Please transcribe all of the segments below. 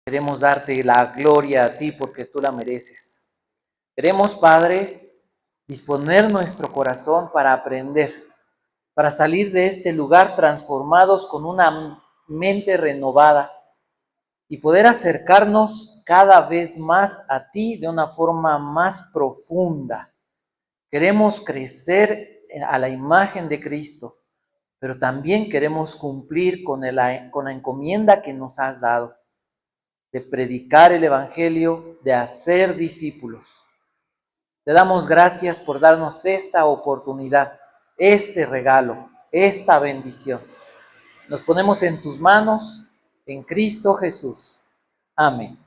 Queremos darte la gloria a ti porque tú la mereces. Queremos, Padre, disponer nuestro corazón para aprender, para salir de este lugar transformados con una mente renovada y poder acercarnos cada vez más a ti de una forma más profunda. Queremos crecer a la imagen de Cristo, pero también queremos cumplir con la encomienda que nos has dado, de predicar el Evangelio, de hacer discípulos. Te damos gracias por darnos esta oportunidad, este regalo, esta bendición. Nos ponemos en tus manos, en Cristo Jesús. Amén.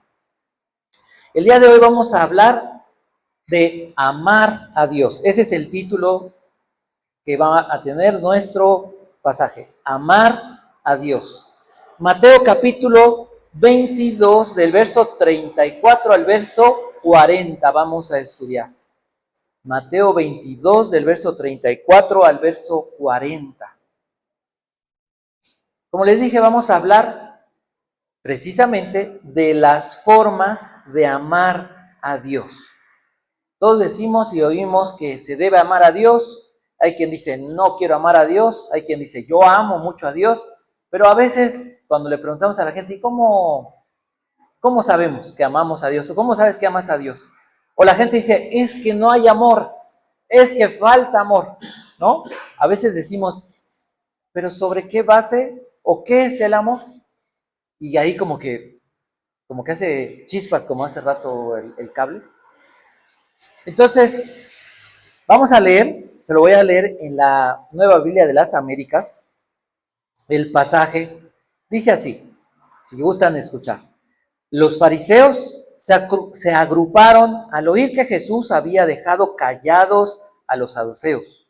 El día de hoy vamos a hablar de amar a Dios. Ese es el título que va a tener nuestro pasaje. Amar a Dios. Mateo capítulo 22, del verso 34 al verso 40, vamos a estudiar. Mateo 22, del verso 34 al verso 40. Como les dije, vamos a hablar precisamente de las formas de amar a Dios. Todos decimos y oímos que se debe amar a Dios. Hay quien dice, no quiero amar a Dios. Hay quien dice, yo amo mucho a Dios. Pero a veces, cuando le preguntamos a la gente, ¿cómo sabemos que amamos a Dios? ¿O cómo sabes que amas a Dios? O la gente dice, es que no hay amor. Es que falta amor, ¿no? A veces decimos, ¿pero sobre qué base o qué es el amor? Y ahí como que hace chispas, como hace rato el cable. Entonces, vamos a leer, se lo voy a leer en la Nueva Biblia de las Américas. El pasaje dice así, si gustan escuchar. Los fariseos se agruparon al oír que Jesús había dejado callados a los saduceos.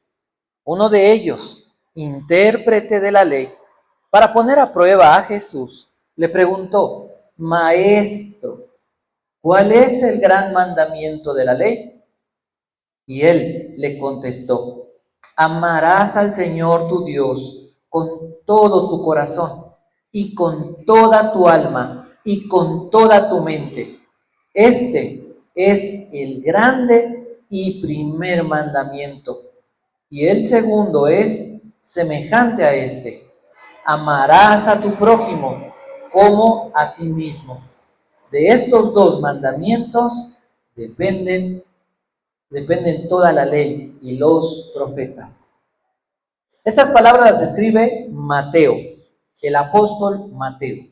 Uno de ellos, intérprete de la ley, para poner a prueba a Jesús, le preguntó, Maestro, ¿cuál es el gran mandamiento de la ley? Y él le contestó, amarás al Señor tu Dios con todo tu corazón y con toda tu alma y con toda tu mente. Este es el grande y primer mandamiento. Y el segundo es semejante a este. Amarás a tu prójimo como a ti mismo. De estos dos mandamientos dependen toda la ley y los profetas. Estas palabras las escribe Mateo, el apóstol Mateo,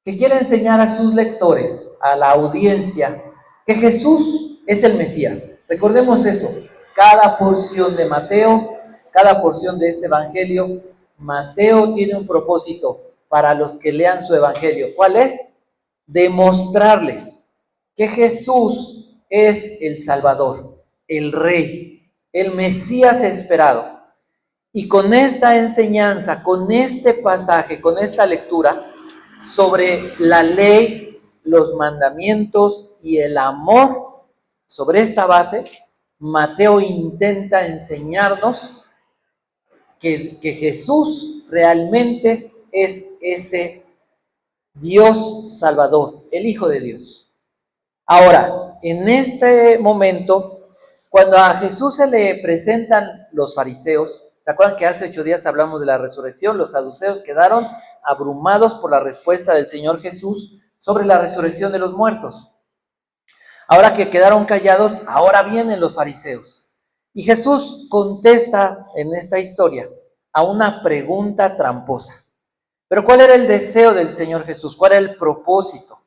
que quiere enseñar a sus lectores, a la audiencia, que Jesús es el Mesías. Recordemos eso, cada porción de Mateo, cada porción de este evangelio, Mateo tiene un propósito para los que lean su evangelio. ¿Cuál es? Demostrarles que Jesús es el Salvador, el Rey, el Mesías esperado. Y con esta enseñanza, con este pasaje, con esta lectura sobre la ley, los mandamientos y el amor, sobre esta base, Mateo intenta enseñarnos que Jesús realmente es ese Dios Salvador, el Hijo de Dios. Ahora, en este momento, cuando a Jesús se le presentan los fariseos, ¿se acuerdan que hace 8 días hablamos de la resurrección? Los saduceos quedaron abrumados por la respuesta del Señor Jesús sobre la resurrección de los muertos. Ahora que quedaron callados, ahora vienen los fariseos. Y Jesús contesta en esta historia a una pregunta tramposa. Pero ¿cuál era el deseo del Señor Jesús? ¿Cuál era el propósito?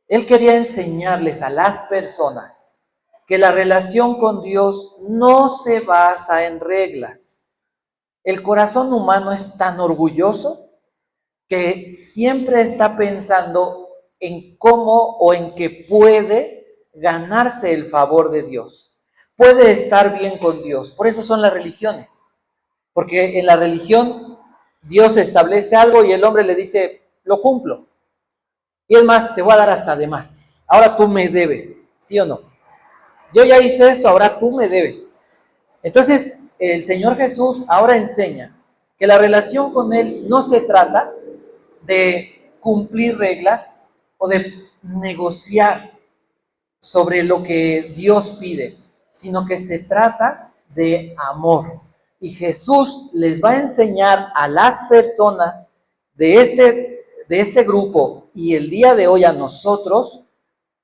Él quería enseñarles a las personas que la relación con Dios no se basa en reglas. El corazón humano es tan orgulloso que siempre está pensando en cómo o en que puede ganarse el favor de Dios. Puede estar bien con Dios. Por eso son las religiones. Porque en la religión Dios establece algo y el hombre le dice, lo cumplo. Y es más, te voy a dar hasta de más. Ahora tú me debes, ¿sí o no? Yo ya hice esto, ahora tú me debes. Entonces, el Señor Jesús ahora enseña que la relación con Él no se trata de cumplir reglas, o de negociar sobre lo que Dios pide, sino que se trata de amor. Y Jesús les va a enseñar a las personas de este grupo y el día de hoy a nosotros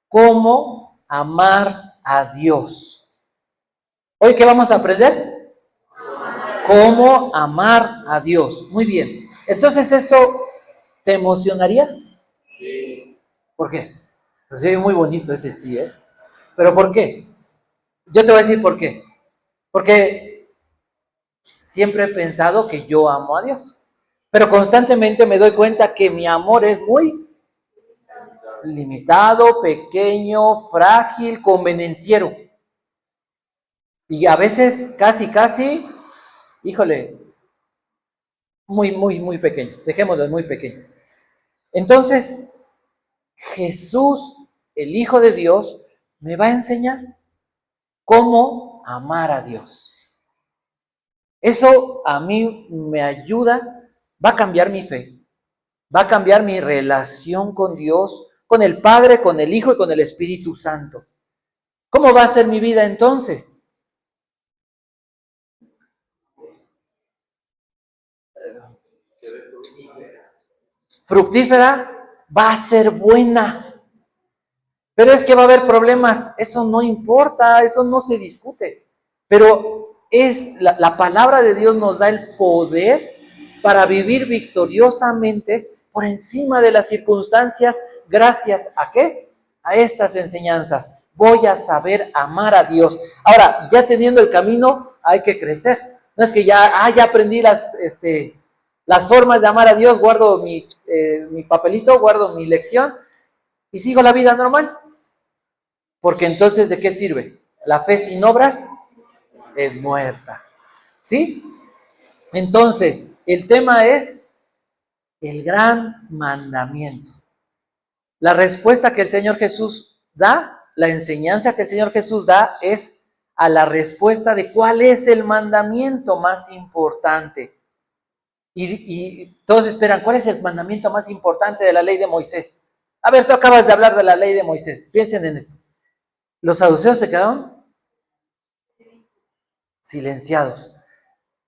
cómo amar a Dios. ¿Hoy qué vamos a aprender? Cómo amar a Dios. Muy bien. Entonces, ¿esto te emocionaría? ¿Por qué? Pues es muy bonito ese sí, ¿eh? ¿Pero por qué? Yo te voy a decir por qué. Porque siempre he pensado que yo amo a Dios. Pero constantemente me doy cuenta que mi amor es muy limitado, pequeño, frágil, convenenciero. Y a veces casi, híjole, muy pequeño. Dejémoslo muy pequeño. Entonces, Jesús, el Hijo de Dios, me va a enseñar cómo amar a Dios. Eso a mí me ayuda, va a cambiar mi fe, va a cambiar mi relación con Dios, con el Padre, con el Hijo y con el Espíritu Santo. ¿Cómo va a ser mi vida entonces? Fructífera, va a ser buena. Pero es que va a haber problemas, eso no importa, eso no se discute. Pero es la palabra de Dios nos da el poder para vivir victoriosamente por encima de las circunstancias, gracias a ¿qué? A estas enseñanzas. Voy a saber amar a Dios. Ahora, ya teniendo el camino, hay que crecer. No es que ya aprendí las formas de amar a Dios, guardo mi papelito, guardo mi lección y sigo la vida normal. Porque entonces, ¿de qué sirve? La fe sin obras es muerta. ¿Sí? Entonces, el tema es el gran mandamiento. La respuesta que el Señor Jesús da, la enseñanza que el Señor Jesús da es a la respuesta de cuál es el mandamiento más importante. Y todos esperan, ¿cuál es el mandamiento más importante de la ley de Moisés? A ver, tú acabas de hablar de la ley de Moisés. Piensen en esto. Los saduceos se quedaron silenciados,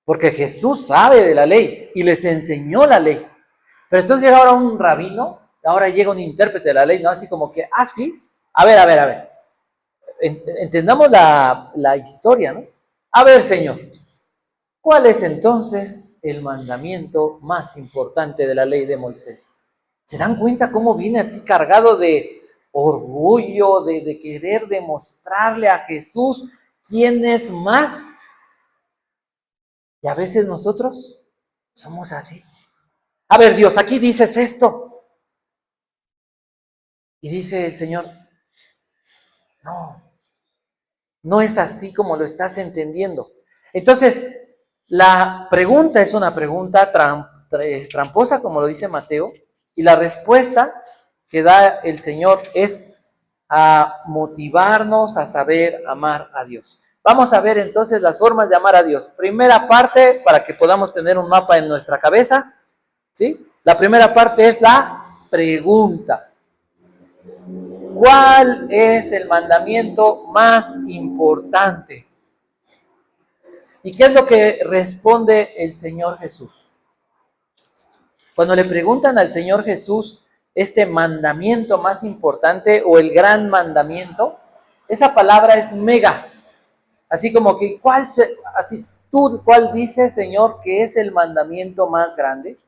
porque Jesús sabe de la ley y les enseñó la ley. Pero entonces llega ahora un rabino, ahora llega un intérprete de la ley, ¿no? Así como que, sí, a ver. Entendamos la historia, ¿no? A ver, Señor, ¿cuál es entonces el mandamiento más importante de la ley de Moisés? ¿Se dan cuenta cómo viene así cargado de orgullo, de querer demostrarle a Jesús quién es más? Y a veces nosotros somos así. A ver, Dios, aquí dices esto. Y dice el Señor, no es así como lo estás entendiendo. Entonces, la pregunta es una pregunta tramposa, como lo dice Mateo, y la respuesta que da el Señor es a motivarnos a saber amar a Dios. Vamos a ver entonces las formas de amar a Dios. Primera parte, para que podamos tener un mapa en nuestra cabeza, ¿sí? La primera parte es la pregunta. ¿Cuál es el mandamiento más importante? ¿Y qué es lo que responde el Señor Jesús? Cuando le preguntan al Señor Jesús este mandamiento más importante o el gran mandamiento, esa palabra es mega. Así como que, ¿cuál dice, Señor, que es el mandamiento más grande?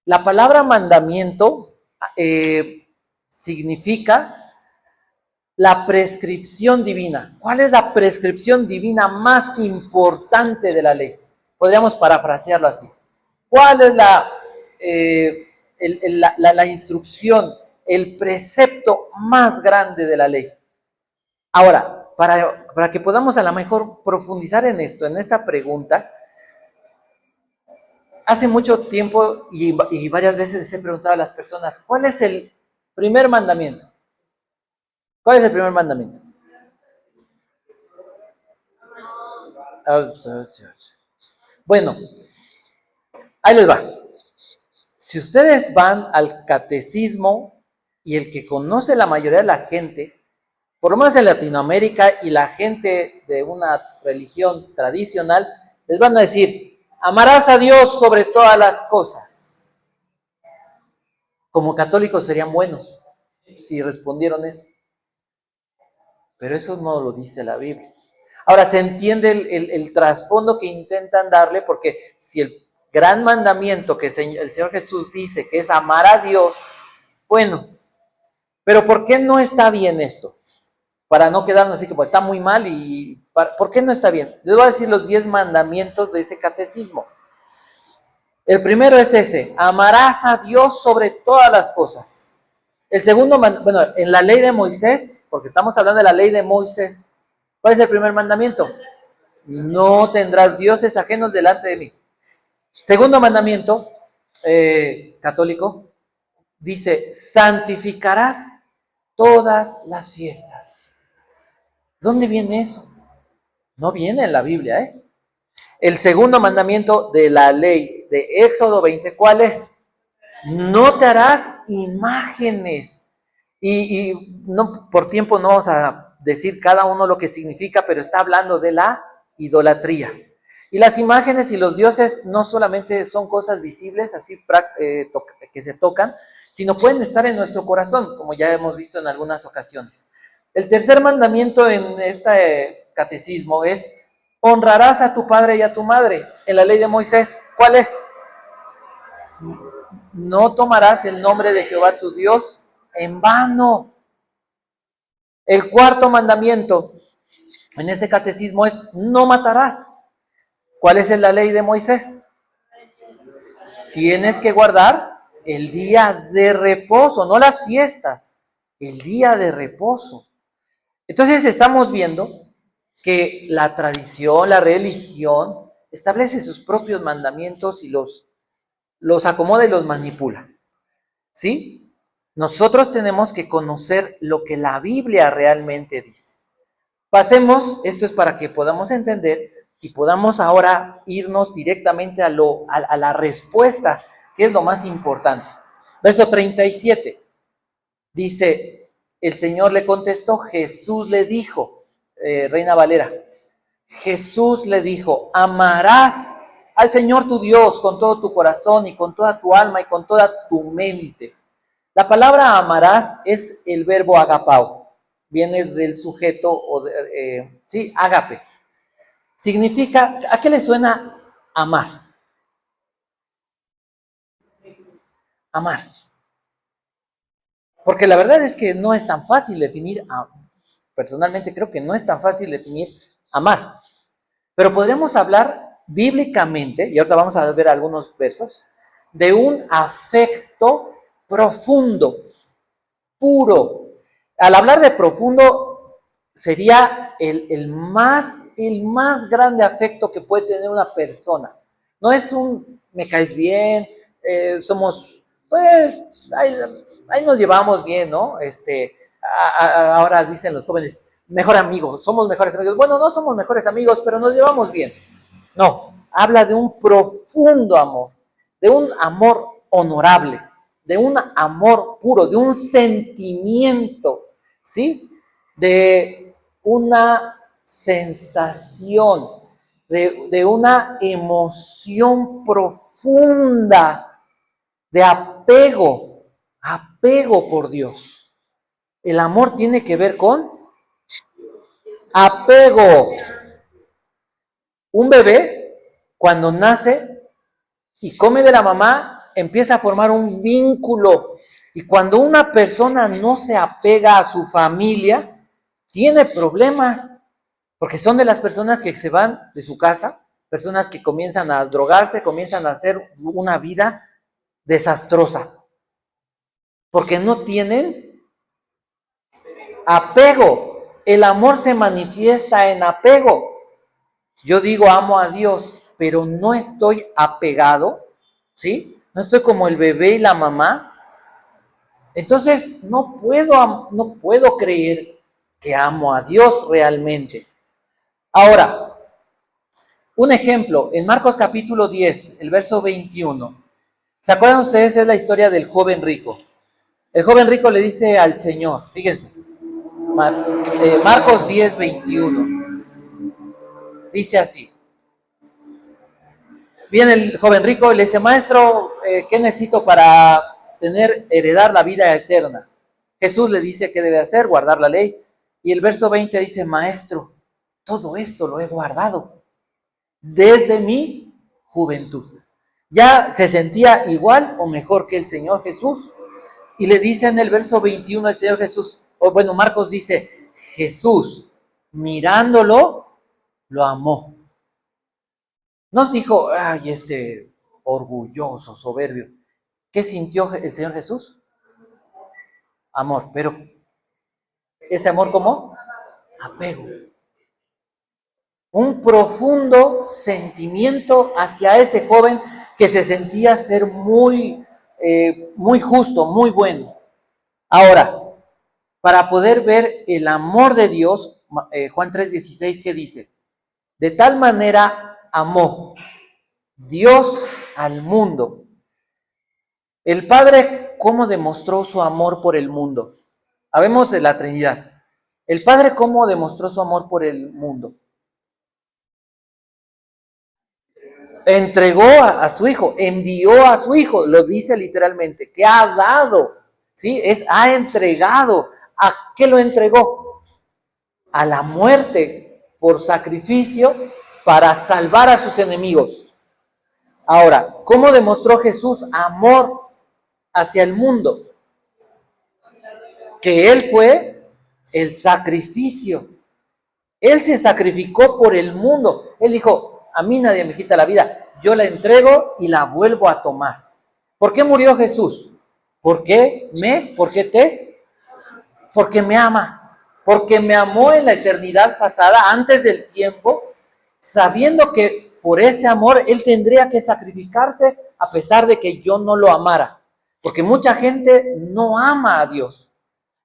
La palabra mandamiento significa la prescripción divina. ¿Cuál es la prescripción divina más importante de la ley? Podríamos parafrasearlo así. ¿Cuál es la instrucción, el precepto más grande de la ley? Ahora, para que podamos a lo mejor profundizar en esto, en esta pregunta, hace mucho tiempo y varias veces les he preguntado a las personas, ¿cuál es el primer mandamiento? ¿Cuál es el primer mandamiento? Bueno, ahí les va. Si ustedes van al catecismo Y el que conoce la mayoría de la gente, por lo menos en Latinoamérica y la gente de una religión tradicional, les van a decir, amarás a Dios sobre todas las cosas. Como católicos serían buenos si respondieron eso. Pero eso no lo dice la Biblia. Ahora se entiende el trasfondo que intentan darle, porque si el gran mandamiento que el Señor Jesús dice que es amar a Dios, bueno, pero ¿por qué no está bien esto? Para no quedarnos así que pues, está muy mal y ¿por qué no está bien? Les voy a decir los 10 mandamientos de ese catecismo. El primero es ese, amarás a Dios sobre todas las cosas. El segundo, bueno, en la ley de Moisés, porque estamos hablando de la ley de Moisés, ¿cuál es el primer mandamiento? No tendrás dioses ajenos delante de mí. Segundo mandamiento, católico, dice, santificarás todas las fiestas. ¿Dónde viene eso? No viene en la Biblia, ¿eh? El segundo mandamiento de la ley de Éxodo 20, ¿cuál es? No te harás imágenes. Y no, por tiempo no vamos a decir cada uno lo que significa, pero está hablando de la idolatría. Y las imágenes y los dioses no solamente son cosas visibles, así que se tocan, sino pueden estar en nuestro corazón, como ya hemos visto en algunas ocasiones. El tercer mandamiento en este catecismo es, honrarás a tu padre y a tu madre. En la ley de Moisés, ¿cuál es? No tomarás el nombre de Jehová tu Dios en vano. El cuarto mandamiento en ese catecismo es, no matarás. ¿Cuál es la ley de Moisés? Tienes que guardar el día de reposo, no las fiestas, el día de reposo. Entonces estamos viendo que la tradición, la religión, establece sus propios mandamientos y los acomoda y los manipula. ¿Sí? Nosotros tenemos que conocer lo que la Biblia realmente dice. Pasemos, esto es para que podamos entender y podamos ahora irnos directamente a la respuesta, que es lo más importante. Verso 37, dice, el Señor le contestó, Jesús le dijo, Reina Valera, Jesús le dijo, amarás al Señor tu Dios con todo tu corazón y con toda tu alma y con toda tu mente. La palabra amarás es el verbo agapao, viene del sujeto, sí, ágape. Significa, ¿a qué le suena amar? Amar. Porque la verdad es que no es tan fácil definir, personalmente creo que no es tan fácil definir amar. Pero podríamos hablar bíblicamente, y ahorita vamos a ver algunos versos, de un afecto profundo, puro. Al hablar de profundo, sería el más grande afecto que puede tener una persona. No es me caes bien, somos, pues, ahí nos llevamos bien, ¿no? Ahora dicen los jóvenes, mejor amigos, somos mejores amigos. Bueno, no somos mejores amigos, pero nos llevamos bien. No, habla de un profundo amor, de un amor honorable, de un amor puro, de un sentimiento, ¿sí? De una sensación, de una emoción profunda, de apego por Dios. El amor tiene que ver con apego. Un bebé, cuando nace y come de la mamá, empieza a formar un vínculo. Y cuando una persona no se apega a su familia, tiene problemas. Porque son de las personas que se van de su casa, personas que comienzan a drogarse, comienzan a hacer una vida desastrosa. Porque no tienen apego. El amor se manifiesta en apego. Yo digo amo a Dios, pero no estoy apegado, ¿sí? No estoy como el bebé y la mamá. Entonces no puedo creer que amo a Dios realmente. Ahora, un ejemplo, en Marcos capítulo 10, el verso 21. ¿Se acuerdan ustedes? Es la historia del joven rico. El joven rico le dice al Señor, fíjense, Marcos 10:21, dice así. Viene el joven rico y le dice, maestro, ¿qué necesito para heredar la vida eterna? Jesús le dice qué debe hacer, guardar la ley. Y el verso 20 dice, maestro, todo esto lo he guardado desde mi juventud. Ya se sentía igual o mejor que el Señor Jesús. Y le dice en el verso 21 al Señor Jesús, Marcos dice, Jesús, mirándolo, lo amó. Nos dijo, ay, orgulloso, soberbio. ¿Qué sintió el Señor Jesús? Amor, pero ese amor, ¿cómo? Apego. Un profundo sentimiento hacia ese joven que se sentía ser muy justo, muy bueno. Ahora, para poder ver el amor de Dios, Juan 3:16, ¿qué dice? De tal manera amó Dios al mundo. El Padre, ¿cómo demostró su amor por el mundo? Habemos de la Trinidad. El Padre, ¿cómo demostró su amor por el mundo? Entregó a su Hijo, envió a su Hijo, lo dice literalmente, que ha dado, ¿sí? Ha entregado. ¿A qué lo entregó? A la muerte por sacrificio para salvar a sus enemigos. Ahora, ¿cómo demostró Jesús amor hacia el mundo? Que Él fue el sacrificio. Él se sacrificó por el mundo. Él dijo, a mí nadie me quita la vida, yo la entrego y la vuelvo a tomar. ¿Por qué murió Jesús? ¿Por qué Porque me ama. Porque me amó en la eternidad pasada, antes del tiempo, sabiendo que por ese amor Él tendría que sacrificarse a pesar de que yo no lo amara. Porque mucha gente no ama a Dios.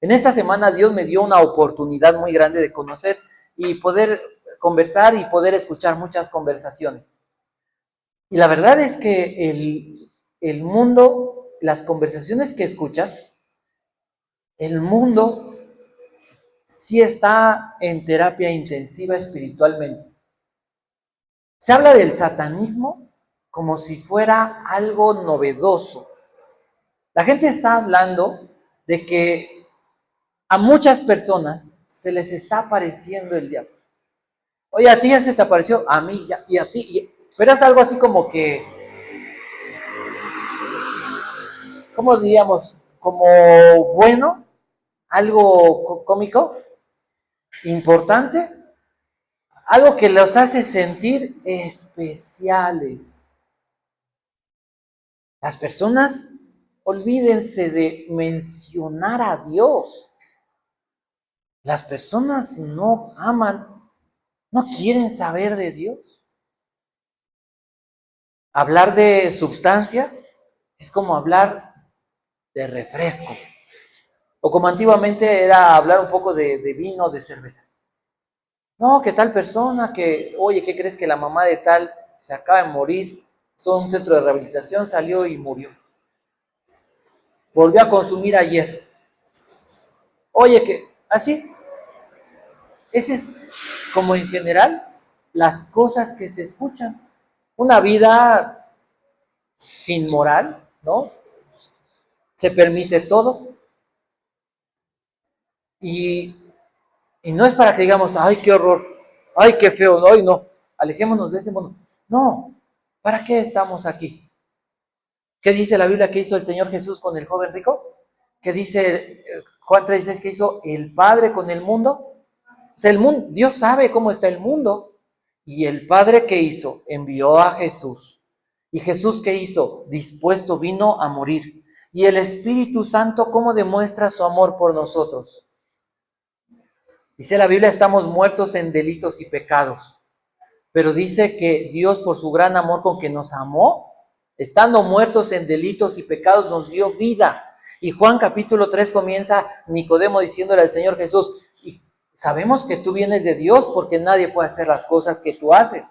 En esta semana Dios me dio una oportunidad muy grande de conocer y poder conversar y poder escuchar muchas conversaciones. Y la verdad es que el mundo, las conversaciones que escuchas, el mundo sí está en terapia intensiva espiritualmente. Se habla del satanismo como si fuera algo novedoso. La gente está hablando de que a muchas personas se les está apareciendo el diablo. Oye, a ti ya se te apareció, a mí ya, y a ti. Pero es algo así como que, ¿cómo diríamos? Como bueno, algo cómico, importante, algo que los hace sentir especiales. Las personas, olvídense de mencionar a Dios. Las personas no aman, no quieren saber de Dios. Hablar de sustancias es como hablar de refresco. O como antiguamente era hablar un poco de vino, de cerveza. No, que tal persona, oye, ¿qué crees que la mamá de tal se acaba de morir? Estuvo en un centro de rehabilitación, salió y murió. Volvió a consumir ayer. Oye, que así. Ese es como en general las cosas que se escuchan. Una vida sin moral, ¿no? Se permite todo. Y no es para que digamos, ay, qué horror, ay, qué feo, ay, no, alejémonos de ese mundo. No, ¿para qué estamos aquí? ¿Qué dice la Biblia que hizo el Señor Jesús con el joven rico? ¿Qué dice Juan 3:6 que hizo el Padre con el mundo? O sea, el mundo, Dios sabe cómo está el mundo. Y el Padre, ¿qué hizo? Envió a Jesús. ¿Y Jesús qué hizo? Dispuesto vino a morir. ¿Y el Espíritu Santo cómo demuestra su amor por nosotros? Dice la Biblia, estamos muertos en delitos y pecados. Pero dice que Dios, por su gran amor con que nos amó, estando muertos en delitos y pecados, nos dio vida. Y Juan capítulo 3 comienza Nicodemo diciéndole al Señor Jesús, y sabemos que tú vienes de Dios porque nadie puede hacer las cosas que tú haces.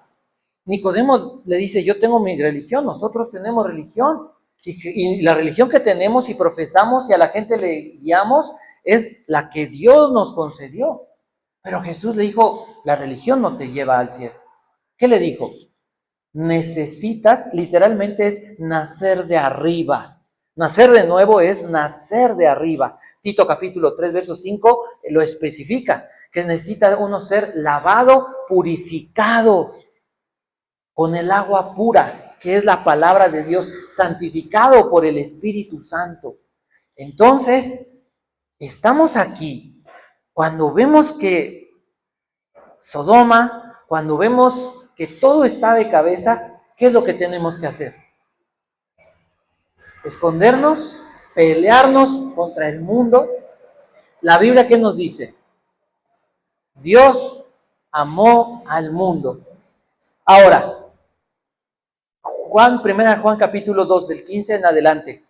Nicodemo le dice, yo tengo mi religión, nosotros tenemos religión. Y la religión que tenemos y profesamos y a la gente le guiamos es la que Dios nos concedió. Pero Jesús le dijo, la religión no te lleva al cielo. ¿Qué le dijo? Necesitas, literalmente es nacer de arriba. Nacer de nuevo es nacer de arriba. Tito capítulo 3, verso 5 lo especifica, que necesita uno ser lavado, purificado con el agua pura, que es la palabra de Dios, santificado por el Espíritu Santo. Entonces, estamos aquí cuando vemos que Sodoma, cuando vemos que todo está de cabeza, ¿qué es lo que tenemos que hacer? Escondernos, pelearnos contra el mundo. La Biblia, ¿qué nos dice? Dios amó al mundo. Ahora, Primera Juan capítulo 2, del 15 en adelante,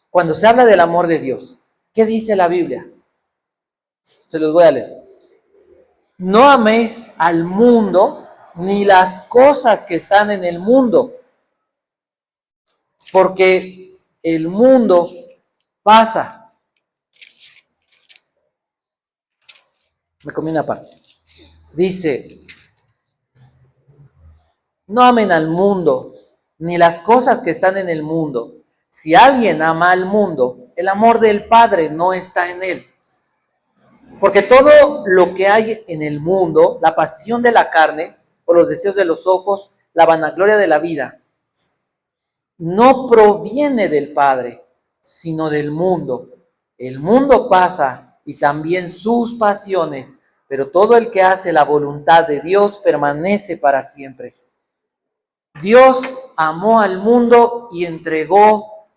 cuando se habla del amor de Dios, ¿qué dice la Biblia? Se los voy a leer. No améis al mundo ni las cosas que están en el mundo, porque el mundo pasa. Me comí una parte. Dice, no amen al mundo ni las cosas que están en el mundo. Si alguien ama al mundo, el amor del Padre no está en él. Porque todo lo que hay en el mundo, la pasión de la carne, o los deseos de los ojos, la vanagloria de la vida, no proviene del Padre, sino del mundo. El mundo pasa y también sus pasiones, pero todo el que hace la voluntad de Dios permanece para siempre. Dios amó al mundo y entregó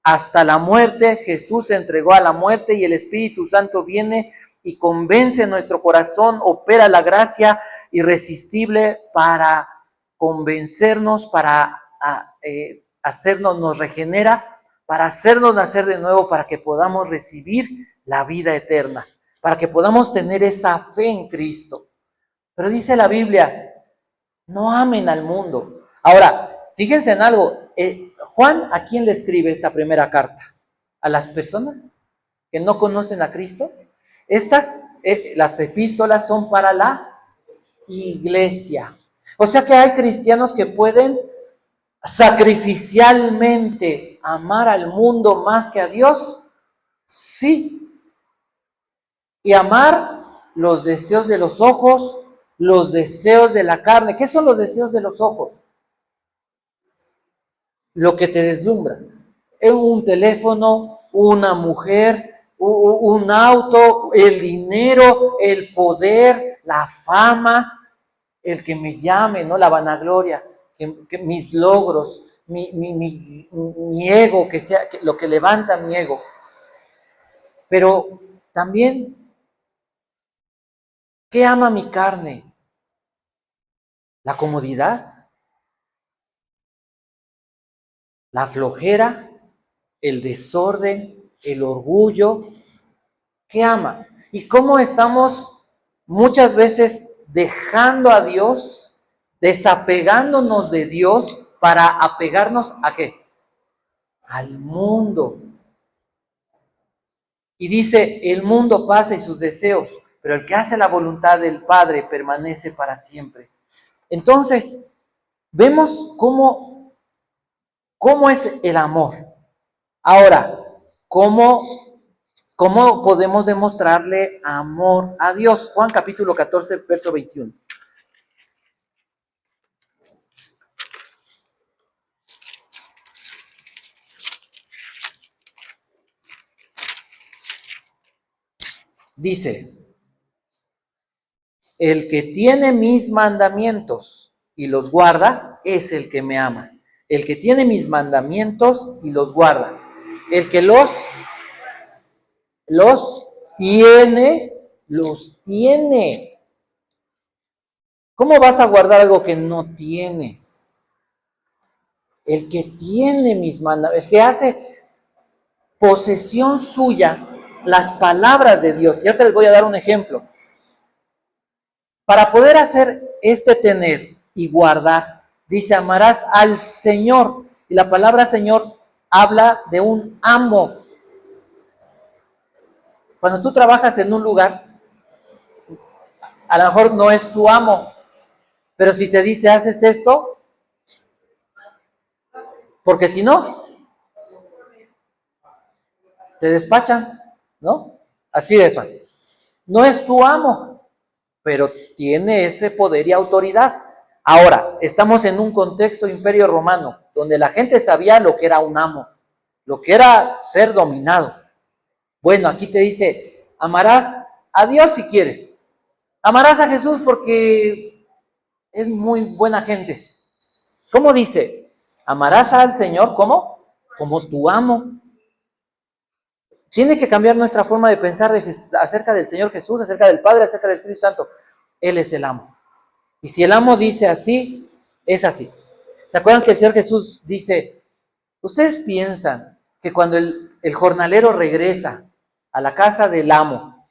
hasta la muerte. Jesús se entregó a la muerte y el Espíritu Santo viene y convence nuestro corazón, opera la gracia irresistible para convencernos, para hacernos, nos regenera, para hacernos nacer de nuevo, para que podamos recibir la vida eterna, para que podamos tener esa fe en Cristo. Pero dice la Biblia, no amen al mundo. Ahora, fíjense en algo, Juan, ¿a quién le escribe esta primera carta? ¿A las personas que no conocen a Cristo? Las epístolas son para la iglesia. O sea que hay cristianos que pueden sacrificialmente amar al mundo más que a Dios. Sí. Y amar los deseos de los ojos, los deseos de la carne. ¿Qué son los deseos de los ojos? Lo que te deslumbra. Un teléfono, una mujer, un auto, el dinero, el poder, la fama, el que me llame, ¿no? La vanagloria, que mis logros, mi ego, que sea lo que levanta mi ego. Pero también, ¿qué ama mi carne? ¿La comodidad? ¿La flojera? ¿El desorden? ¿El orgullo? ¿Qué ama? ¿Y cómo estamos muchas veces dejando a Dios, desapegándonos de Dios para apegarnos a qué? Al mundo. Y dice, el mundo pasa y sus deseos, pero el que hace la voluntad del Padre permanece para siempre. Entonces, vemos cómo es el amor. Ahora, ¿cómo podemos demostrarle amor a Dios? Juan capítulo 14, verso 21. Dice, el que tiene mis mandamientos y los guarda, es el que me ama. El que tiene mis mandamientos y los guarda. El que los tiene, los tiene. ¿Cómo vas a guardar algo que no tienes? El que tiene mis mandamientos, el que hace posesión suya las palabras de Dios. Y ahorita les voy a dar un ejemplo. Para poder hacer tener y guardar, dice, amarás al Señor. Y la palabra Señor habla de un amo. Cuando tú trabajas en un lugar, a lo mejor no es tu amo, pero si te dice, haces esto, porque si no, te despachan, ¿no? Así de fácil. No es tu amo, pero tiene ese poder y autoridad. Ahora, estamos en un contexto imperio romano, donde la gente sabía lo que era un amo, lo que era ser dominado. Bueno, aquí te dice, amarás a Dios si quieres. Amarás a Jesús porque es muy buena gente. ¿Cómo dice? Amarás al Señor, ¿cómo? Como tu amo. Tiene que cambiar nuestra forma de pensar acerca del Señor Jesús, acerca del Padre, acerca del Espíritu Santo. Él es el amo. Y si el amo dice así, es así. ¿Se acuerdan que el Señor Jesús dice, ustedes piensan que cuando el jornalero regresa a la casa del amo,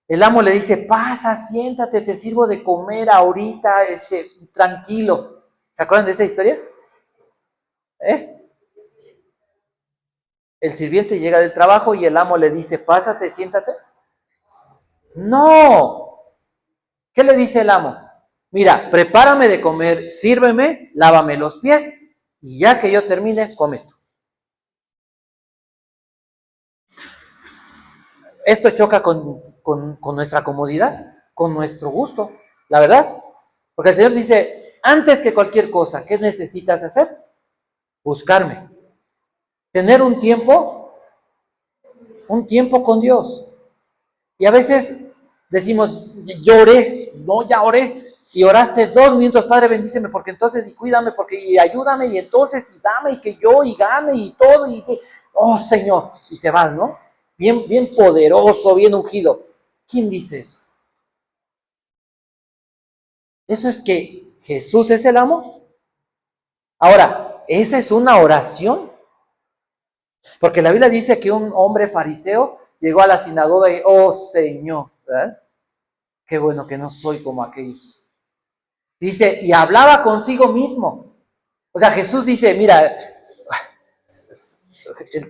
el amo le dice, pasa, siéntate, te sirvo de comer ahorita, tranquilo. ¿Se acuerdan de esa historia? El sirviente llega del trabajo y el amo le dice, pásate, siéntate. No. ¿Qué le dice el amo? Mira, prepárame de comer, sírveme, lávame los pies y ya que yo termine, come esto. Esto choca con nuestra comodidad, con nuestro gusto, la verdad. Porque el Señor dice, antes que cualquier cosa, ¿qué necesitas hacer? Buscarme. Tener un tiempo con Dios. Y a veces decimos, yo oré, no, ya oré, y oraste 2 minutos, Padre, bendíceme, porque entonces, y cuídame, porque, y ayúdame, y entonces, y dame, y que yo, y gane, y todo, y que, oh Señor, y te vas, ¿no? Bien, bien poderoso, bien ungido. ¿Quién dice eso? ¿Eso es que Jesús es el amo? Ahora, ¿esa es una oración? Porque la Biblia dice que un hombre fariseo llegó a la sinagoga y, oh Señor, ¿verdad? Qué bueno que no soy como aquellos. Dice, y hablaba consigo mismo. O sea, Jesús dice, mira,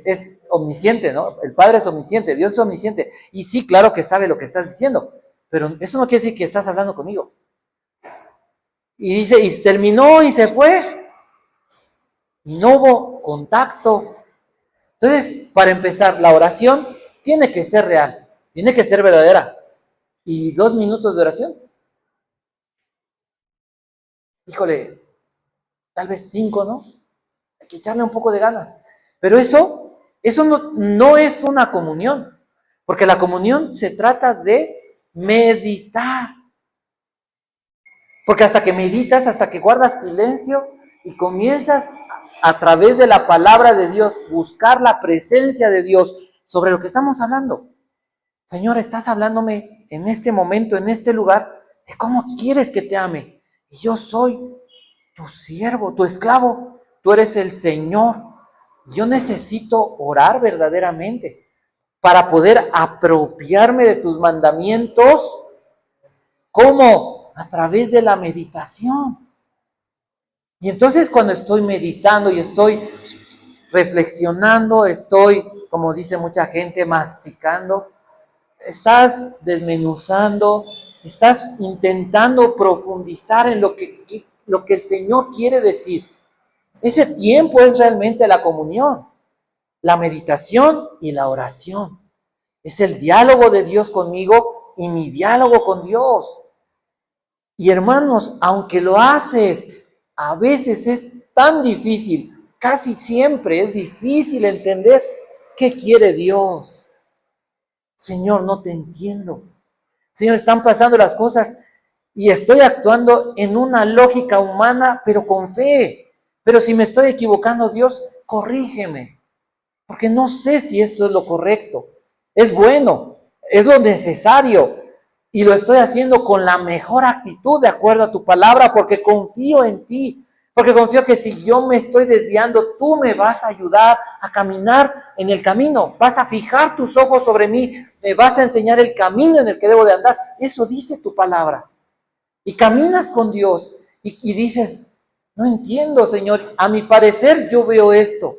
es omnisciente, ¿no? El Padre es omnisciente, Dios es omnisciente. Y sí, claro que sabe lo que estás diciendo, pero eso no quiere decir que estás hablando conmigo. Y dice, y terminó y se fue. Y no hubo contacto. Entonces, para empezar, la oración tiene que ser real, tiene que ser verdadera. ¿Y 2 minutos de oración? Híjole, tal vez 5, ¿no? Hay que echarle un poco de ganas. Pero eso no es una comunión, porque la comunión se trata de meditar. Porque hasta que meditas, hasta que guardas silencio y comienzas a través de la palabra de Dios, buscar la presencia de Dios sobre lo que estamos hablando. Señor, estás hablándome en este momento, en este lugar, de cómo quieres que te ame. Y yo soy tu siervo, tu esclavo. Tú eres el Señor. Yo necesito orar verdaderamente para poder apropiarme de tus mandamientos. ¿Cómo? A través de la meditación. Y entonces cuando estoy meditando y estoy reflexionando, estoy, como dice mucha gente, masticando, estás desmenuzando, estás intentando profundizar en lo que el Señor quiere decir. Ese tiempo es realmente la comunión, la meditación y la oración. Es el diálogo de Dios conmigo y mi diálogo con Dios. Y hermanos, aunque lo haces, a veces es tan difícil, casi siempre es difícil entender qué quiere Dios. Señor, no te entiendo. Señor, están pasando las cosas y estoy actuando en una lógica humana, pero con fe. Pero si me estoy equivocando, Dios, corrígeme, porque no sé si esto es lo correcto. Es bueno, es lo necesario y lo estoy haciendo con la mejor actitud de acuerdo a tu palabra, porque confío en ti, porque confío que si yo me estoy desviando, tú me vas a ayudar a caminar en el camino, vas a fijar tus ojos sobre mí, me vas a enseñar el camino en el que debo de andar. Eso dice tu palabra. Y caminas con Dios y dices, no entiendo, Señor, a mi parecer yo veo esto,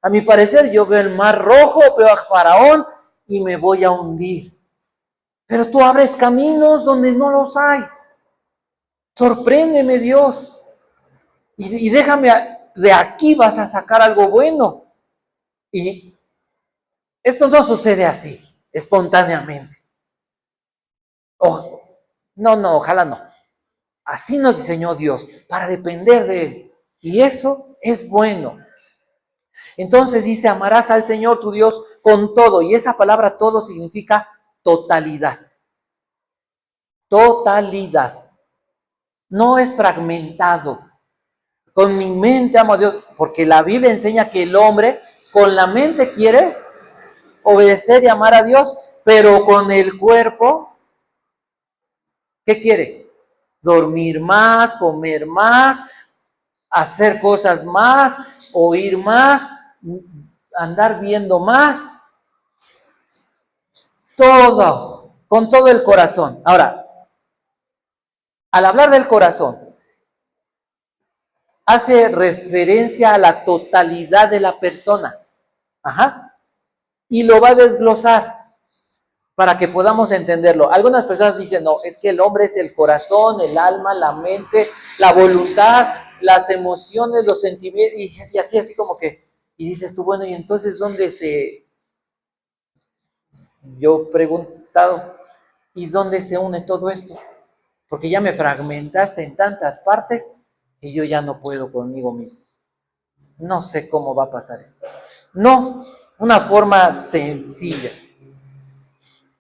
A mi parecer yo veo el mar rojo, veo a Faraón y me voy a hundir. Pero tú abres caminos donde no los hay. Sorpréndeme, Dios. Y déjame, de aquí vas a sacar algo bueno. Y esto no sucede así, espontáneamente. Oh, no, ojalá no. Así nos diseñó Dios, para depender de Él. Y eso es bueno. Entonces dice, amarás al Señor tu Dios con todo. Y esa palabra todo significa totalidad. Totalidad. No es fragmentado. Con mi mente amo a Dios, porque la Biblia enseña que el hombre con la mente quiere obedecer y amar a Dios, pero con el cuerpo, ¿qué quiere? Dormir más, comer más, hacer cosas más, oír más, andar viendo más. Todo, con todo el corazón. Ahora, al hablar del corazón, hace referencia a la totalidad de la persona. Ajá. Y lo va a desglosar para que podamos entenderlo. Algunas personas dicen, no, es que el hombre es el corazón, el alma, la mente, la voluntad, las emociones, los sentimientos, y así como que, y dices tú, bueno, y entonces, ¿dónde se...? Yo he preguntado, ¿y dónde se une todo esto? Porque ya me fragmentaste en tantas partes que yo ya no puedo conmigo mismo. No sé cómo va a pasar esto. No, una forma sencilla.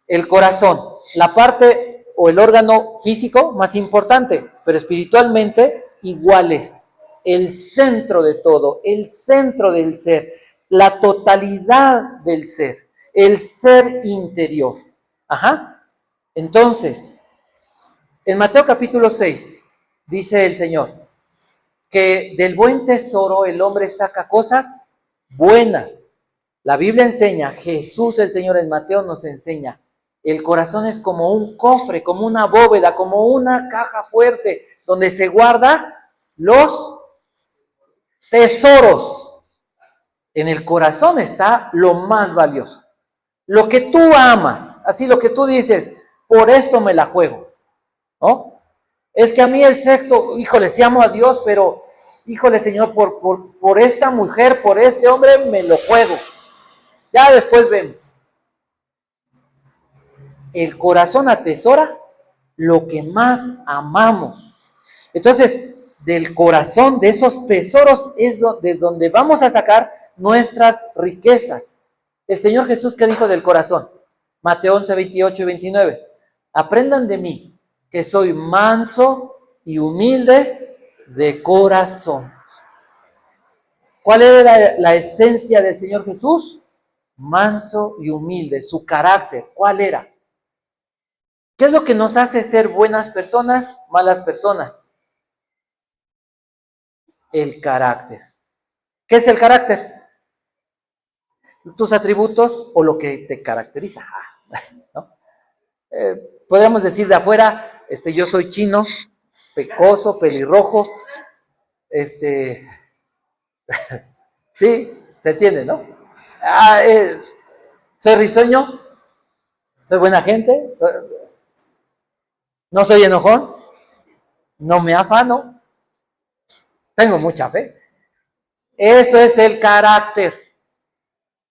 El corazón, la parte o el órgano físico más importante, pero espiritualmente iguales. El centro de todo, el centro del ser, la totalidad del ser, el ser interior. Ajá. Entonces, en Mateo capítulo 6, dice el Señor, que del buen tesoro el hombre saca cosas buenas. La Biblia enseña, Jesús el Señor en Mateo nos enseña, el corazón es como un cofre, como una bóveda, como una caja fuerte, donde se guarda los tesoros. En el corazón está lo más valioso. Lo que tú amas, así lo que tú dices, por esto me la juego, ¿no? Es que a mí el sexo, híjole, sí amo a Dios, pero, híjole, Señor, por esta mujer, por este hombre, me lo juego. Ya después vemos. El corazón atesora lo que más amamos. Entonces, del corazón, de esos tesoros, es de donde vamos a sacar nuestras riquezas. El Señor Jesús, ¿qué dijo del corazón? Mateo 11, 28 y 29. Aprendan de mí, que soy manso y humilde de corazón. ¿Cuál era la esencia del Señor Jesús? Manso y humilde. Su carácter, ¿cuál era? ¿Qué es lo que nos hace ser buenas personas, malas personas? El carácter. ¿Qué es el carácter? Tus atributos o lo que te caracteriza. ¿No? Podríamos decir de afuera, yo soy chino, pecoso, pelirrojo, sí, se entiende, ¿no? Soy risueño, soy buena gente, no soy enojón, no me afano, tengo mucha fe. Eso es el carácter,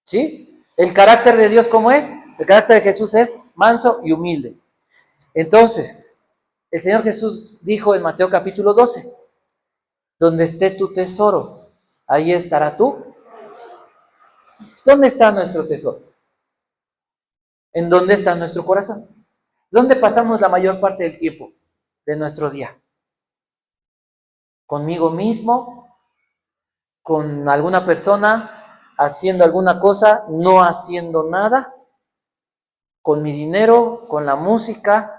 ¿sí? El carácter de Dios, ¿cómo es? El carácter de Jesús es manso y humilde. Entonces, el Señor Jesús dijo en Mateo capítulo 12, donde esté tu tesoro, ahí estará tú. ¿Dónde está nuestro tesoro? ¿En dónde está nuestro corazón? ¿Dónde pasamos la mayor parte del tiempo de nuestro día? ¿Conmigo mismo? ¿Con alguna persona? ¿Haciendo alguna cosa? ¿No haciendo nada? ¿Con mi dinero? ¿Con la música?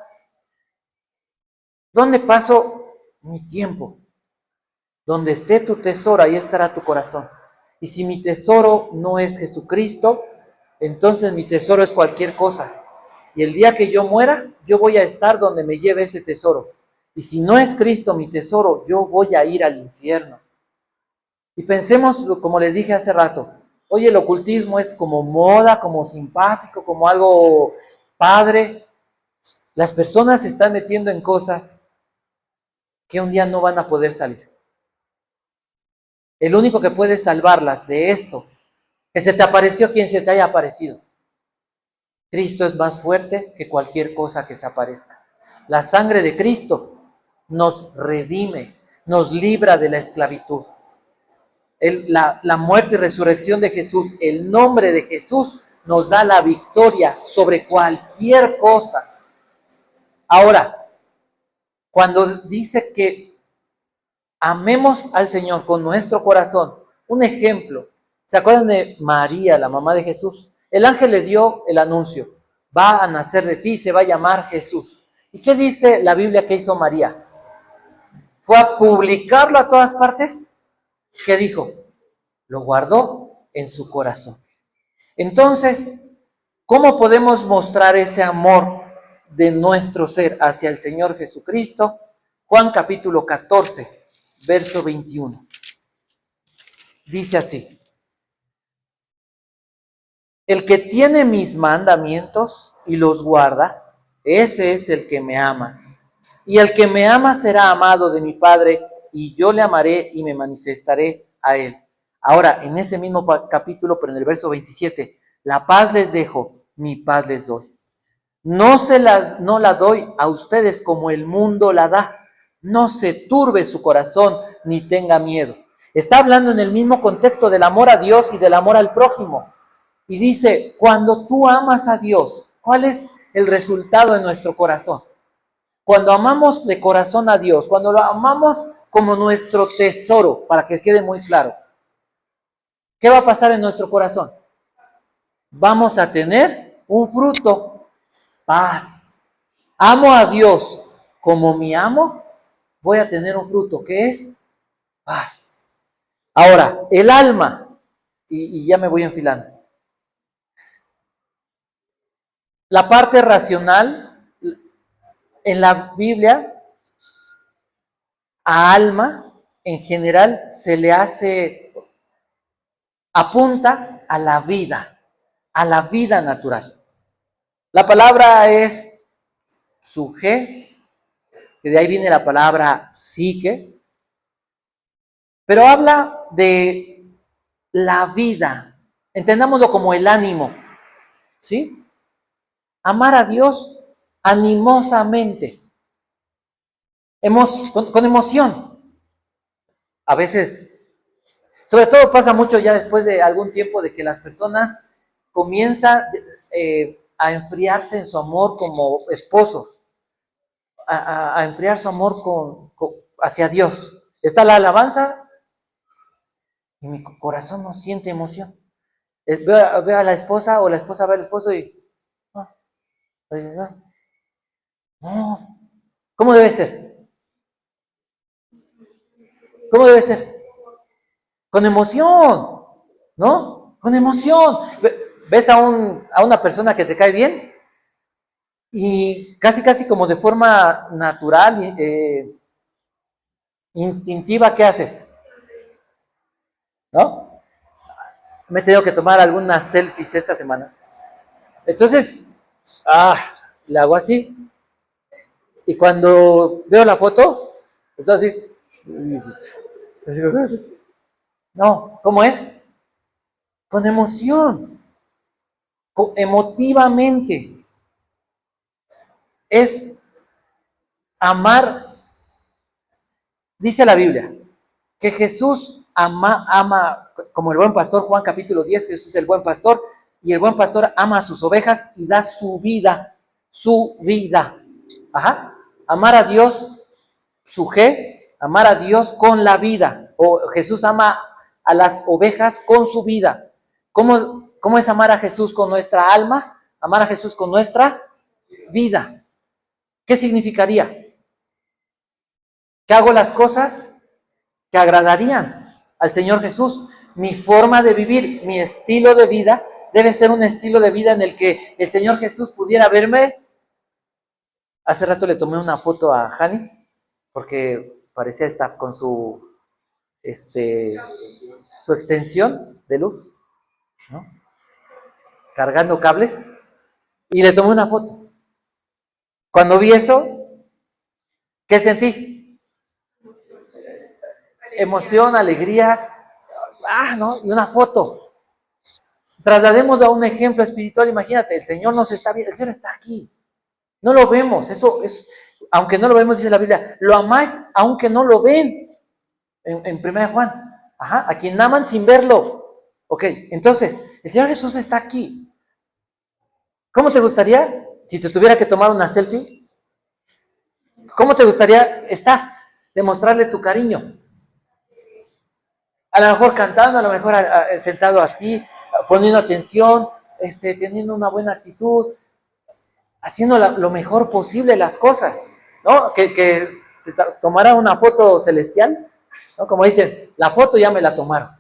¿Dónde paso mi tiempo? Donde esté tu tesoro, ahí estará tu corazón. Y si mi tesoro no es Jesucristo, entonces mi tesoro es cualquier cosa. Y el día que yo muera, yo voy a estar donde me lleve ese tesoro. Y si no es Cristo mi tesoro, yo voy a ir al infierno. Y pensemos, como les dije hace rato, Hoy el ocultismo es como moda, como simpático, como algo padre. Las personas se están metiendo en cosas que un día no van a poder salir. El único que puede salvarlas de esto, que se te apareció quien se te haya aparecido. Cristo es más fuerte que cualquier cosa que se aparezca. La sangre de Cristo nos redime, nos libra de la esclavitud. La muerte y resurrección de Jesús, el nombre de Jesús nos da la victoria sobre cualquier cosa. Ahora, cuando dice que amemos al Señor con nuestro corazón, un ejemplo, ¿se acuerdan de María, la mamá de Jesús? El ángel le dio el anuncio, va a nacer de ti, se va a llamar Jesús. ¿Y qué dice la Biblia que hizo María? ¿Fue a publicarlo a todas partes? ¿Qué dijo? Lo guardó en su corazón. Entonces, ¿cómo podemos mostrar ese amor de nuestro ser hacia el Señor Jesucristo? Juan capítulo 14, verso 21. Dice así: el que tiene mis mandamientos y los guarda, ese es el que me ama. Y el que me ama será amado de mi Padre, y yo le amaré y me manifestaré a él. Ahora, en ese mismo capítulo, pero en el verso 27, la paz les dejo, mi paz les doy. No la doy a ustedes como el mundo la da. No se turbe su corazón ni tenga miedo. Está hablando en el mismo contexto del amor a Dios y del amor al prójimo. Y dice, cuando tú amas a Dios, ¿cuál es el resultado en nuestro corazón? Cuando amamos de corazón a Dios, cuando lo amamos como nuestro tesoro, para que quede muy claro, ¿qué va a pasar en nuestro corazón? Vamos a tener un fruto, paz. Amo a Dios como mi amo, voy a tener un fruto que es paz. Ahora, el alma, y ya me voy enfilando. La parte racional, en la Biblia, a alma, en general, se le hace, apunta a la vida natural. La palabra es suje, que de ahí viene la palabra psique, pero habla de la vida, entendámoslo como el ánimo, ¿sí? Amar a Dios animosamente, con emoción. A veces, sobre todo pasa mucho ya después de algún tiempo de que las personas comienzan a enfriarse en su amor como esposos, a enfriar su amor hacia Dios. Está la alabanza y mi corazón no siente emoción. Veo a la esposa o la esposa ve al esposo y... No, ¿cómo debe ser? ¿Cómo debe ser? Con emoción, ¿no? Con emoción. Ves a una persona que te cae bien y casi como de forma natural, instintiva, ¿qué haces? ¿No? Me he tenido que tomar algunas selfies esta semana. Entonces, le hago así. Y cuando veo la foto, estoy así. No, ¿cómo es? Con emoción, emotivamente. Es amar, dice la Biblia, que Jesús ama, como el buen pastor, Juan capítulo 10, Jesús es el buen pastor, y el buen pastor ama a sus ovejas y da su vida, su vida. Ajá. Amar a Dios, amar a Dios con la vida. O Jesús ama a las ovejas con su vida. ¿Cómo es amar a Jesús con nuestra alma? Amar a Jesús con nuestra vida. ¿Qué significaría? Que hago las cosas que agradarían al Señor Jesús. Mi forma de vivir, mi estilo de vida, debe ser un estilo de vida en el que el Señor Jesús pudiera verme. Hace rato le tomé una foto a Janis, porque parecía estar con su extensión de luz. ¿no? Cargando cables, y le tomé una foto. Cuando vi eso, ¿qué sentí? Emoción, alegría, ¿no? Y una foto. Trasladémoslo a un ejemplo espiritual, imagínate, el Señor nos está viendo, el Señor está aquí. No lo vemos, eso es, aunque no lo vemos, dice la Biblia, lo amáis aunque no lo ven. En 1 Juan, a quien aman sin verlo. Ok, entonces, el Señor Jesús está aquí. ¿Cómo te gustaría si te tuviera que tomar una selfie? ¿Cómo te gustaría estar? Demostrarle tu cariño. A lo mejor cantando, a lo mejor sentado así, poniendo atención, teniendo una buena actitud, haciendo lo mejor posible las cosas, ¿no? Que te tomara una foto celestial, ¿no? Como dicen, la foto ya me la tomaron.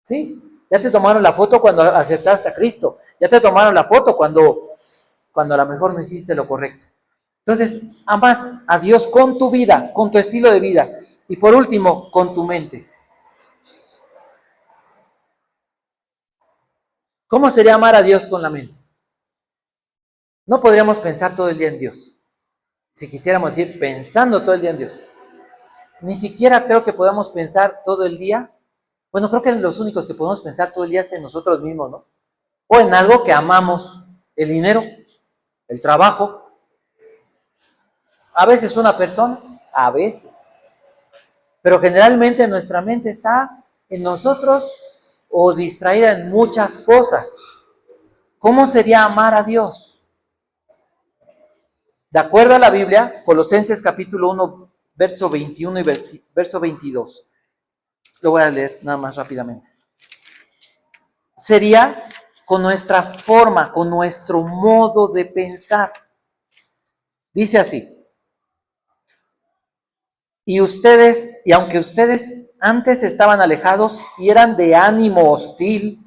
¿Sí? Ya te tomaron la foto cuando aceptaste a Cristo. Ya te tomaron la foto cuando a lo mejor no hiciste lo correcto. Entonces, amas a Dios con tu vida, con tu estilo de vida. Y por último, con tu mente. ¿Cómo sería amar a Dios con la mente? No podríamos pensar todo el día en Dios. Si quisiéramos ir pensando todo el día en Dios. Ni siquiera creo que podamos pensar todo el día. Bueno, creo que los únicos que podemos pensar todo el día es en nosotros mismos, ¿no? O en algo que amamos. El dinero, el trabajo. A veces una persona, a veces. Pero generalmente nuestra mente está en nosotros o distraída en muchas cosas. ¿Cómo sería amar a Dios? De acuerdo a la Biblia, Colosenses capítulo 1, verso 21 y verso 22. Lo voy a leer nada más rápidamente. Sería con nuestra forma, con nuestro modo de pensar. Dice así. Y aunque ustedes antes estaban alejados y eran de ánimo hostil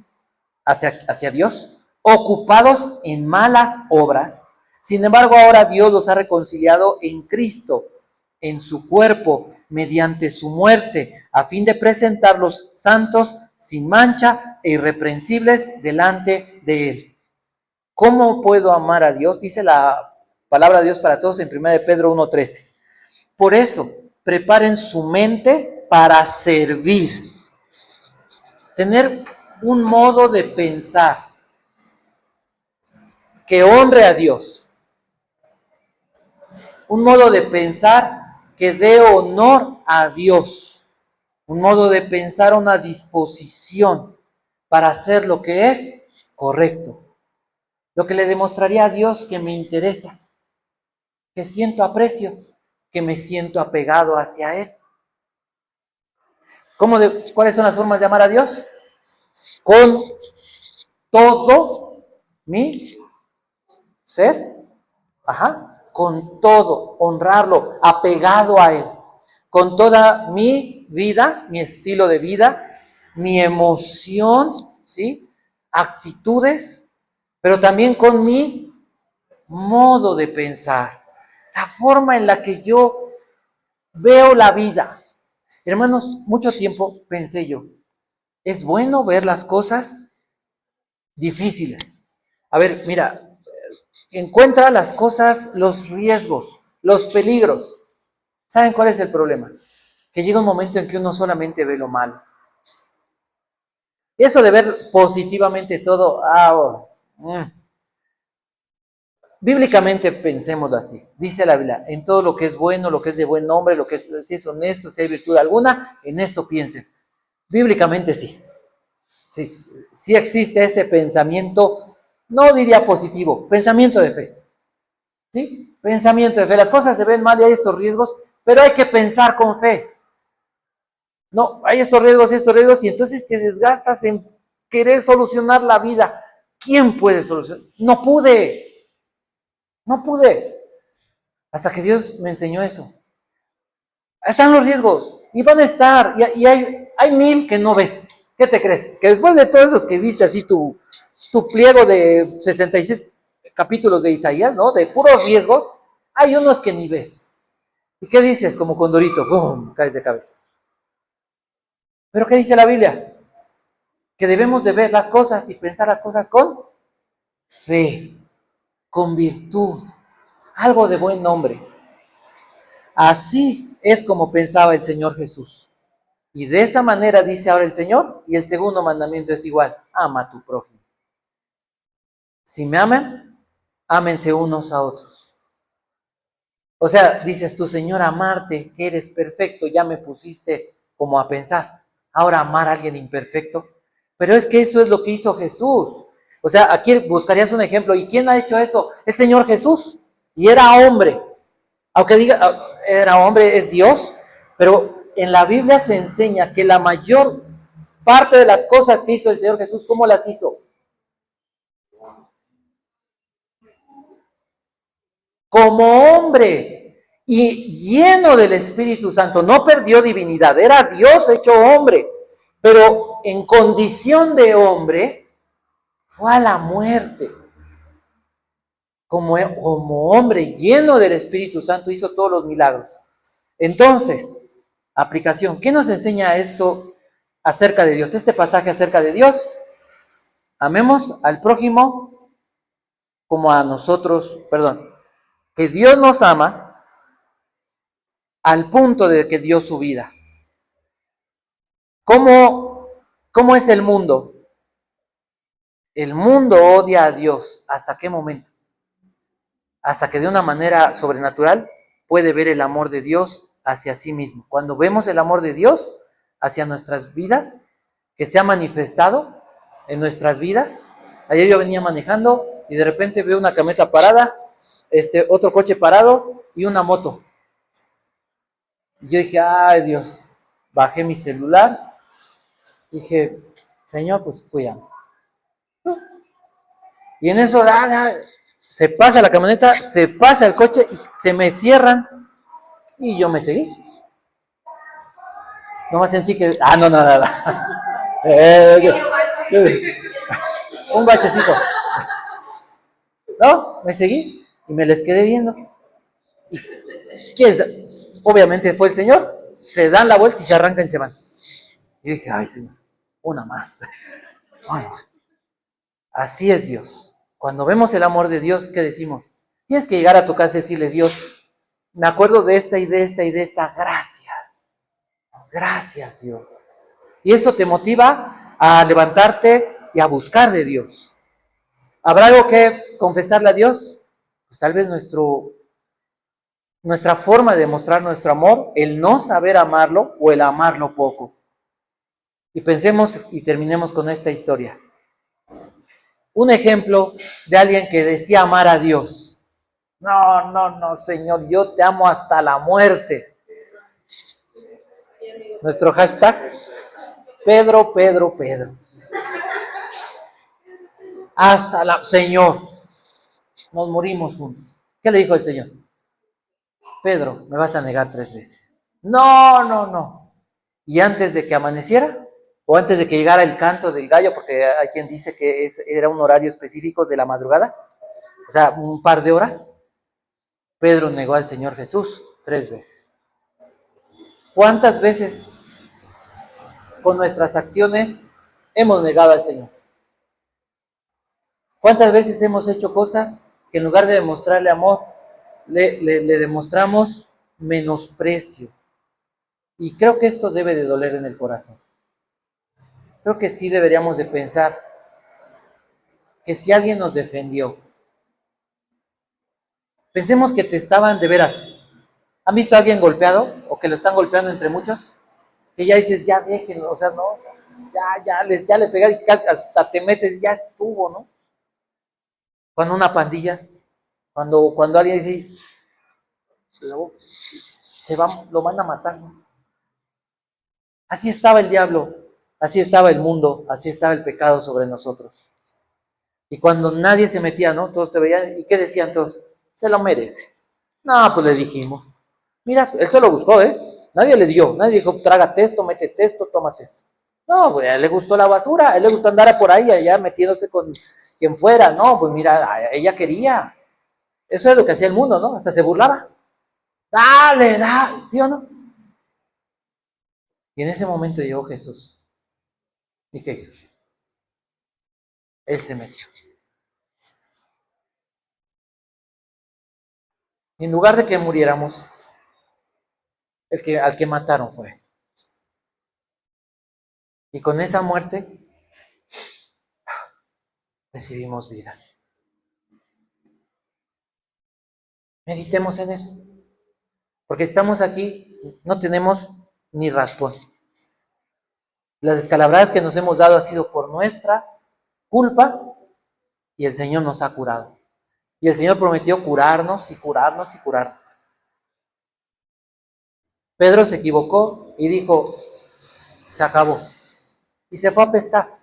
hacia Dios, ocupados en malas obras, sin embargo ahora Dios los ha reconciliado en Cristo, en su cuerpo, mediante su muerte, a fin de presentarlos santos, sin mancha e irreprensibles delante de Él. ¿Cómo puedo amar a Dios? Dice la palabra de Dios para todos en 1 Pedro 1:13. Por eso, preparen su mente para servir. Tener un modo de pensar que honre a Dios. Un modo de pensar que dé honor a Dios. Un modo de pensar, una disposición para hacer lo que es correcto. Lo que le demostraría a Dios que me interesa, que siento aprecio, que me siento apegado hacia Él. ¿Cuáles son las formas de amar a Dios? Con todo mi ser, con todo, honrarlo, apegado a Él, con toda mi vida, mi estilo de vida, mi emoción, ¿sí? Actitudes, pero también con mi modo de pensar, la forma en la que yo veo la vida. Hermanos, mucho tiempo pensé yo, es bueno ver las cosas difíciles. A ver, mira, encuentra las cosas, los riesgos, los peligros. ¿Saben cuál es el problema? Que llega un momento en que uno solamente ve lo malo. Eso de ver positivamente todo, bíblicamente pensémoslo así. Dice la Biblia, en todo lo que es bueno, lo que es de buen nombre, lo que es, si es honesto, si hay virtud alguna, en esto piensen. Bíblicamente sí. Sí existe ese pensamiento, no diría positivo, pensamiento de fe. ¿Sí? Pensamiento de fe. Las cosas se ven mal y hay estos riesgos, pero hay que pensar con fe. No, hay estos riesgos, y entonces te desgastas en querer solucionar la vida. ¿Quién puede solucionar? No pude. Hasta que Dios me enseñó eso. Están los riesgos, y van a estar, y hay 1000 que no ves. ¿Qué te crees? Que después de todos esos que viste así tu pliego de 66 capítulos de Isaías, ¿no? De puros riesgos, hay unos que ni ves. ¿Y qué dices? Como condorito, ¡pum!, caes de cabeza. ¿Pero qué dice la Biblia? que debemos de ver las cosas y pensar las cosas con fe, con virtud, algo de buen nombre. Así es como pensaba el Señor Jesús. Y de esa manera dice ahora el Señor, y el segundo mandamiento es igual, ama a tu prójimo. Si me aman, ámense unos a otros. O sea, dices tú, Señor, amarte, que eres perfecto, ya me pusiste como a pensar. Ahora amar a alguien imperfecto. Pero es que eso es lo que hizo Jesús. O sea, aquí buscarías un ejemplo. ¿Y quién ha hecho eso? El Señor Jesús. Y era hombre. Aunque diga, era hombre, es Dios. Pero en la Biblia se enseña que la mayor parte de las cosas que hizo el Señor Jesús, ¿cómo las hizo? Como hombre y lleno del Espíritu Santo. No perdió divinidad, era Dios hecho hombre, pero en condición de hombre fue a la muerte. Como hombre lleno del Espíritu Santo hizo todos los milagros. Entonces, aplicación, ¿qué nos enseña esto acerca de Dios? Este pasaje acerca de Dios. Amemos al prójimo como a nosotros, perdón, que Dios nos ama al punto de que dio su vida. ¿Cómo es el mundo? El mundo odia a Dios. ¿Hasta qué momento? Hasta que de una manera sobrenatural puede ver el amor de Dios hacia sí mismo. Cuando vemos el amor de Dios hacia nuestras vidas, que se ha manifestado en nuestras vidas. Ayer yo venía manejando y de repente veo una camioneta parada, otro coche parado y una moto. Y yo dije, ay Dios, bajé mi celular, dije, Señor, pues cuídame. Y en eso se pasa la camioneta, se pasa el coche y se me cierran y yo me seguí. Nomás sentí que, no, nada. Un bachecito. No, me seguí y me les quedé viendo. Y obviamente fue el Señor, se dan la vuelta y se arrancan y se van. Y dije, ay Señor, una más. Ay, así es Dios. Cuando vemos el amor de Dios, ¿qué decimos? Tienes que llegar a tu casa y decirle, Dios, me acuerdo de esta y de esta y de esta, gracias. Gracias, Dios. Y eso te motiva a levantarte y a buscar de Dios. ¿Habrá algo que confesarle a Dios? Pues tal vez nuestra forma de demostrar nuestro amor, el no saber amarlo o el amarlo poco. Y pensemos y terminemos con esta historia. Un ejemplo de alguien que decía amar a Dios. No, Señor, yo te amo hasta la muerte. Nuestro hashtag, Pedro. Señor, nos morimos juntos. ¿Qué le dijo el Señor? Pedro, me vas a negar 3 veces. No. Y antes de que amaneciera, o antes de que llegara el canto del gallo, porque hay quien dice que era un horario específico de la madrugada, o sea, un par de horas, Pedro negó al Señor Jesús 3 veces. ¿Cuántas veces con nuestras acciones hemos negado al Señor? ¿Cuántas veces hemos hecho cosas que en lugar de demostrarle amor, le demostramos menosprecio? Y creo que esto debe de doler en el corazón. Creo que sí deberíamos de pensar que si alguien nos defendió, pensemos que te estaban de veras. ¿Han visto a alguien golpeado o que lo están golpeando entre muchos? Que ya dices, ya déjenlo, o sea, no, ya le pegas y hasta te metes, ya estuvo, ¿no? Cuando una pandilla, cuando alguien dice, lo van a matar, ¿no? Así estaba el diablo, así estaba el mundo, así estaba el pecado sobre nosotros. Y cuando nadie se metía, ¿no? Todos te veían, ¿y qué decían todos? Se lo merece. No, pues le dijimos. Mira, él se lo buscó, ¿eh? Nadie le dio, nadie dijo, trágate esto, métete esto, tómate esto. No, pues a él le gustó la basura, a él le gustó andar por ahí, allá metiéndose con quien fuera. No, pues mira, ella quería. Eso es lo que hacía el mundo, ¿no? Hasta se burlaba. Dale, ¿sí o no? Y en ese momento llegó Jesús. ¿Y qué hizo? Él se metió. Y en lugar de que muriéramos, al que mataron fue. Y con esa muerte recibimos vida. Meditemos en eso. Porque estamos aquí, no tenemos ni raspón. Las descalabradas que nos hemos dado ha sido por nuestra culpa y el Señor nos ha curado. Y el Señor prometió curarnos y curarnos y curarnos. Pedro se equivocó y dijo, se acabó. Y se fue a pescar.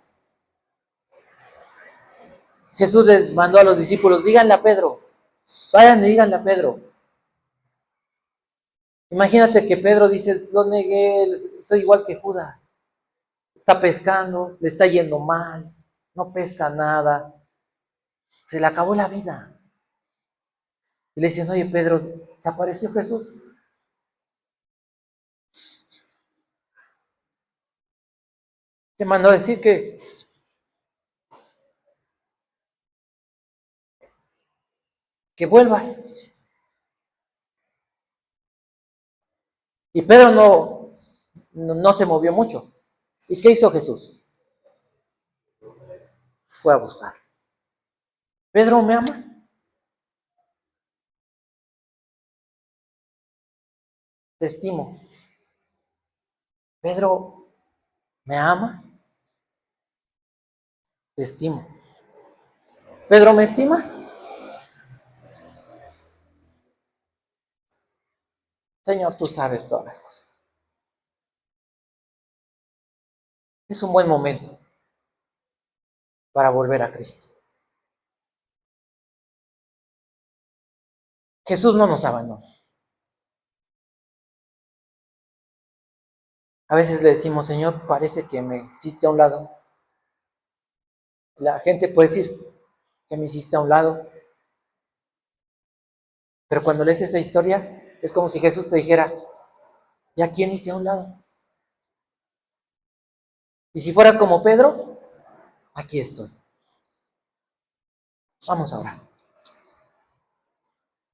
Jesús les mandó a los discípulos, díganle a Pedro, vayan y díganle a Pedro. Imagínate que Pedro dice, lo negué, soy igual que Judas. Está pescando, le está yendo mal, no pesca nada. Se le acabó la vida. Y le dicen, oye Pedro, ¿se apareció Jesús? Te mandó a decir que vuelvas. Y Pedro no se movió mucho. ¿Y qué hizo Jesús? Fue a buscar. Pedro, ¿me amas? Te estimo. Pedro, ¿me amas? Te estimo. Pedro, ¿me estimas? Señor, tú sabes todas las cosas. Es un buen momento para volver a Cristo. Jesús no nos abandona. A veces le decimos, Señor, parece que me hiciste a un lado. La gente puede decir que me hiciste a un lado. Pero cuando lees esa historia, es como si Jesús te dijera, ¿y a quién hice a un lado? Y si fueras como Pedro, aquí estoy. Vamos a orar.